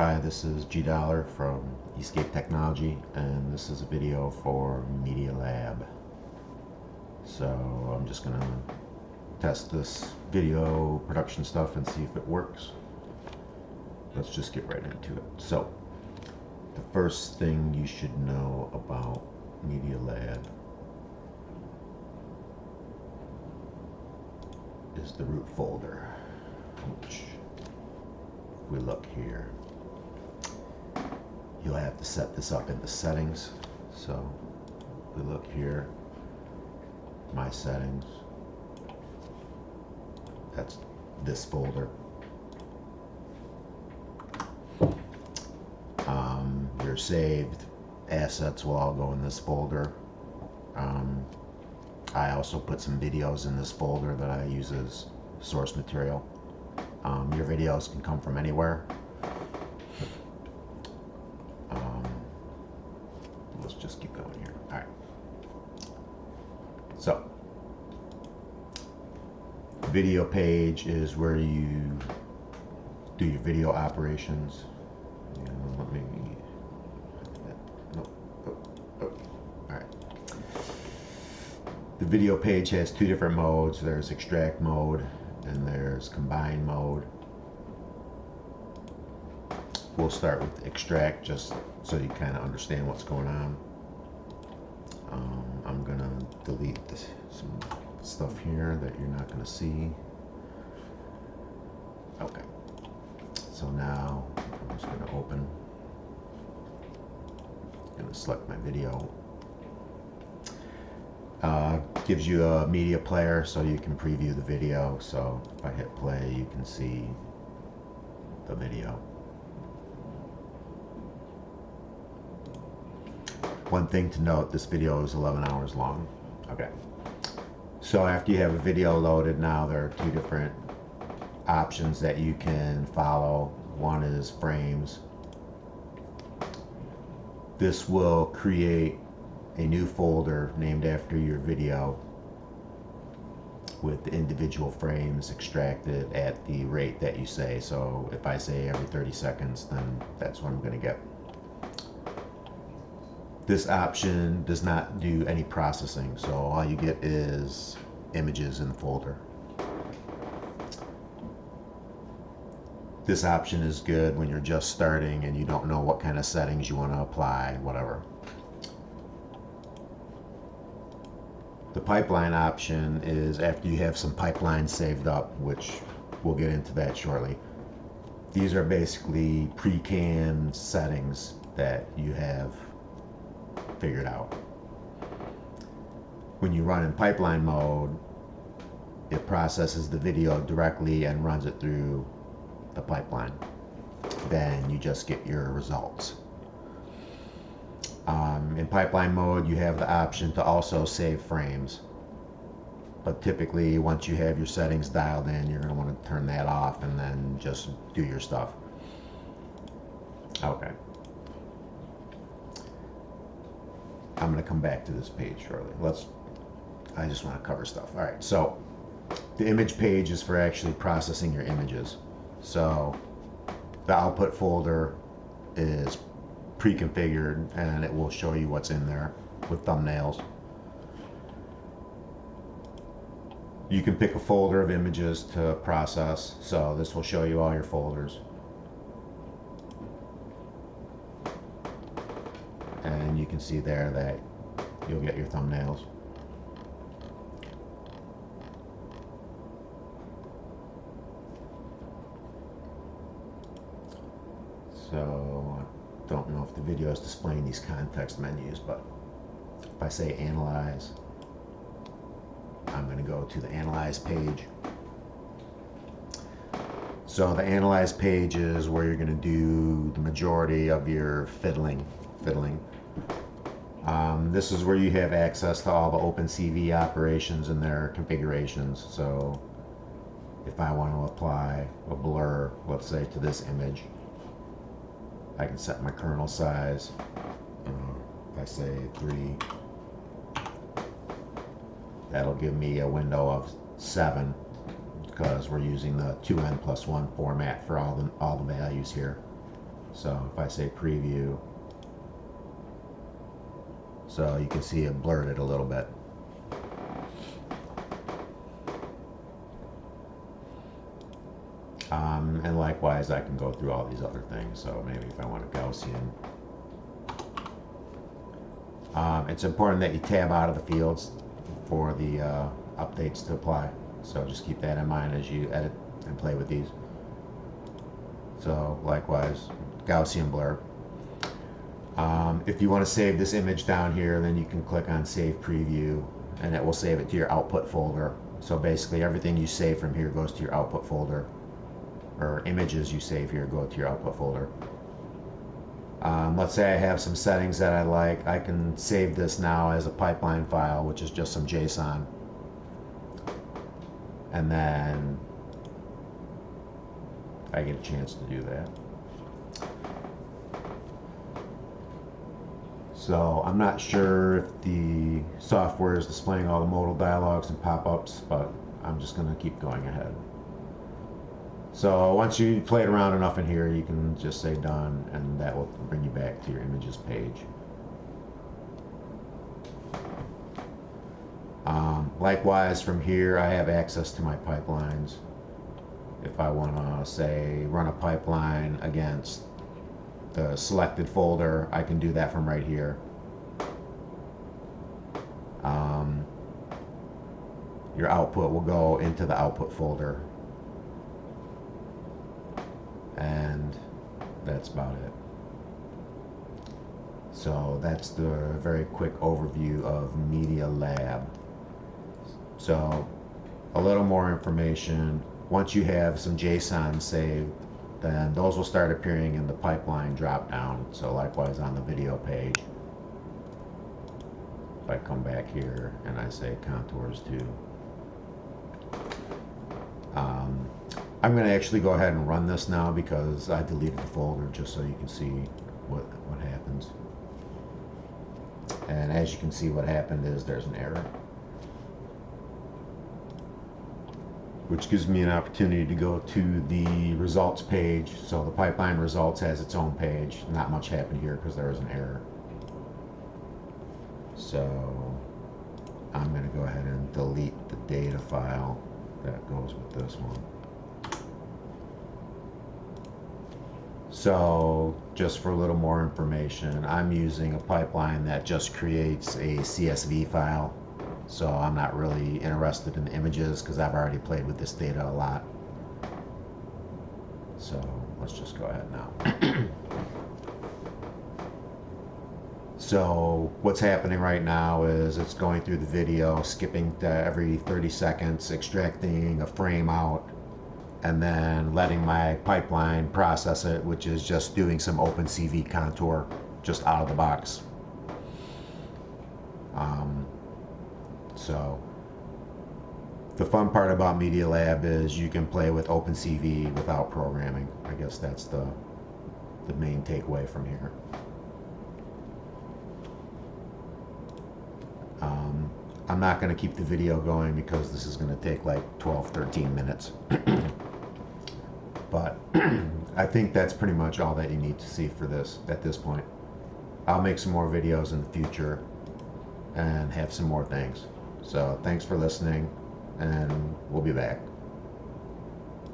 Hi, this is G Dollar from Escape Technology, and this is a video for MediaLab. So I'm just gonna test this video production stuff and see if it works. Let's just get right into it. So the first thing you should know about MediaLab is the root folder, which if we look here, you'll have to set this up in the settings. So we look here, my settings, that's this folder. Your saved assets will all go in this folder. I also put some videos in this folder that I use as source material. Your videos can come from anywhere. Let's just keep going here. All right. So, the video page is where you do your video operations. Let me. All right. The video page has two different modes. There's extract mode and there's combine mode. We'll start with extract just so you kind of understand what's going on. I'm gonna delete some stuff here that you're not gonna see. Okay, so now I'm just gonna open, gonna select my video. Gives you a media player so you can preview the video. So if I hit play, you can see the video. One thing to note, this video is 11 hours long. Okay. So after you have a video loaded, now there are two different options that you can follow. One is frames. This will create a new folder named after your video with the individual frames extracted at the rate that you say. So if I say every 30 seconds, then that's what I'm going to get. This option does not do any processing, so all you get is images in the folder. This option is good when you're just starting and you don't know what kind of settings you want to apply, whatever. The pipeline option is after you have some pipelines saved up, which we'll get into that shortly. These are basically pre-canned settings that you have figured out. When you run in pipeline mode, it processes the video directly and runs it through the pipeline. Then you just get your results. In pipeline mode, you have the option to also save frames, but typically once you have your settings dialed in, you're going to want to turn that off and then just do your stuff. Okay. I'm going to come back to this page shortly. I just want to cover stuff. All right, so the image page is for actually processing your images. So the output folder is pre-configured and it will show you what's in there with thumbnails. You can pick a folder of images to process, so this will show you all your folders. And you can see there that you'll get your thumbnails. So I don't know if the video is displaying these context menus, but if I say analyze, I'm going to go to the analyze page. So the analyze page is where you're going to do the majority of your fiddling. This is where you have access to all the OpenCV operations and their configurations. So if I want to apply a blur, let's say to this image, I can set my kernel size. If I say 3, that'll give me a window of 7 because we're using the 2n+1 format for all the values here. So if I say preview, so you can see it blurred it a little bit. And likewise, I can go through all these other things. So maybe if I want a Gaussian, it's important that you tab out of the fields for the updates to apply. So just keep that in mind as you edit and play with these. So likewise, Gaussian blur. If you want to save this image down here, then you can click on Save Preview, and it will save it to your output folder. So basically everything you save from here goes to your output folder, or images you save here go to your output folder. Let's say I have some settings that I like. I can save this now as a pipeline file, which is just some JSON. And then I get a chance to do that. So I'm not sure if the software is displaying all the modal dialogs and pop-ups, but I'm just going to keep going ahead. So once you played around enough in here, you can just say done, and that will bring you back to your images page. Likewise, from here I have access to my pipelines. If I want to say run a pipeline against the selected folder, I can do that from right here. Your output will go into the output folder, and that's about it. So that's the very quick overview of MediaLab. So a little more information. Once you have some JSON saved, then those will start appearing in the pipeline drop-down. So likewise on the video page, if I come back here and I say contours 2, I'm going to actually go ahead and run this now because I deleted the folder, just so you can see what happens. And as you can see, what happened is there's an error, which gives me an opportunity to go to the results page. So the pipeline results has its own page. Not much happened here because there was an error. So I'm going to go ahead and delete the data file that goes with this one. So just for a little more information, I'm using a pipeline that just creates a CSV file. So I'm not really interested in the images because I've already played with this data a lot. So let's just go ahead now. So what's happening right now is it's going through the video, skipping to every 30 seconds, extracting a frame out, and then letting my pipeline process it, which is just doing some OpenCV contour just out of the box. So the fun part about MediaLab is you can play with OpenCV without programming. I guess that's the main takeaway from here. I'm not going to keep the video going because this is going to take like 12-13 minutes. But I think that's pretty much all that you need to see for this at this point. I'll make some more videos in the future and have some more things. So thanks for listening, and we'll be back.